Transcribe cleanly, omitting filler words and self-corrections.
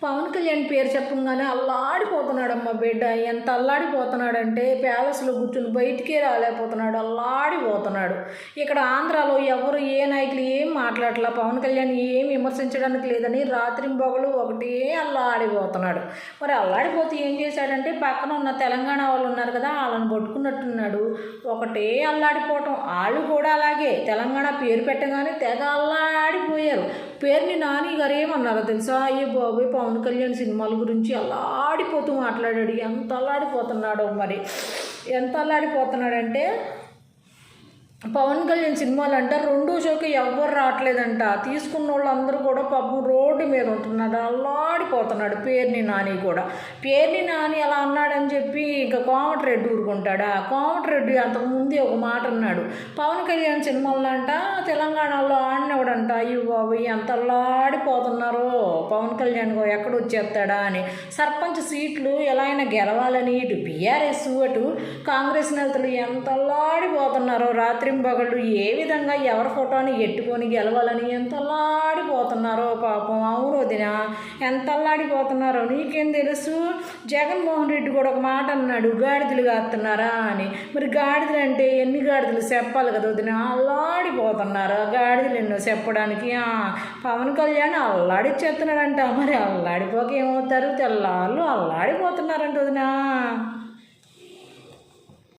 పవన్ కళ్యాణ్ పేరు చెప్పంగానే అల్లాడిపోతున్నాడమ్మా బిడ్డ. ఎంత అల్లాడిపోతున్నాడంటే ప్యాలెస్లో కూర్చుని బయటికే రాలేకపోతున్నాడు, అల్లాడిపోతున్నాడు. ఇక్కడ ఆంధ్రాలో ఎవరు ఏ నాయకులు ఏం మాట్లాడట్లా, పవన్ కళ్యాణ్ ఏం విమర్శించడానికి లేదని రాత్రింబొగలు ఒకటే అల్లాడిపోతున్నాడు. మరి అల్లాడిపోతే ఏం చేశాడంటే పక్కన ఉన్న తెలంగాణ వాళ్ళు ఉన్నారు కదా, వాళ్ళని పట్టుకున్నట్టున్నాడు. ఒకటే అల్లాడిపోవటం. వాళ్ళు కూడా అలాగే తెలంగాణ పేరు పెట్టగానే తెగ అల్లాడిపోయారు. పేరుని నాని గారు ఏమన్నారో తెలుసా? అయ్యే బాబోయ్, పవన్ కళ్యాణ్ సినిమాల గురించి అల్లాడిపోతూ మాట్లాడాడు. ఎంత అల్లాడిపోతున్నాడో మరి. ఎంత అల్లాడిపోతున్నాడంటే పవన్ కళ్యాణ్ సినిమాలు అంట రెండో షోకి ఎవ్వరు రావట్లేదంట. తీసుకున్న వాళ్ళందరూ కూడా పాపం రోడ్డు మీద ఉంటున్నాడు, అల్లాడిపోతున్నాడు. పేర్ని నాని కూడా. పేర్ని నాని అలా అన్నాడని చెప్పి ఇంకా కోమటిరెడ్డి ఊరుకుంటాడా? కోమటిరెడ్డి అంతకుముందే ఒక మాట అన్నాడు, పవన్ కళ్యాణ్ సినిమాల్లో అంట తెలంగాణలో ఆడినవాడంట. అయ్యో బాబు, ఎంత అల్లాడిపోతున్నారో పవన్ కళ్యాణ్ ఎక్కడ వచ్చేస్తాడా అని. సర్పంచ్ సీట్లు ఎలా అయినా గెలవాలని ఇటు బీఆర్ఎస్ అటు కాంగ్రెస్ నేతలు ఎంత అల్లాడిపోతున్నారో. రాత్రి బగళ్ళు ఏ విధంగా ఎవరి ఫోటోని ఎట్టుకొని గెలవాలని ఎంత అల్లాడిపోతున్నారో పాపం. అవును వదిన, ఎంత అల్లాడిపోతున్నారో నీకేం తెలుసు? జగన్మోహన్ రెడ్డి కూడా ఒక మాట అన్నాడు, గాడిదలు కాస్తున్నారా అని. మరి గాడిదలు అంటే ఎన్ని గాడిదలు చెప్పాలి కదా వదిన. అల్లాడిపోతున్నారా గాడిదలు ఎన్నో చెప్పడానికి. పవన్ కళ్యాణ్ అల్లాడిచ్చేస్తున్నాడంట. మరి అల్లాడిపోక ఏమవుతారు? తెల్లాళ్ళు అల్లాడిపోతున్నారంట వదిన.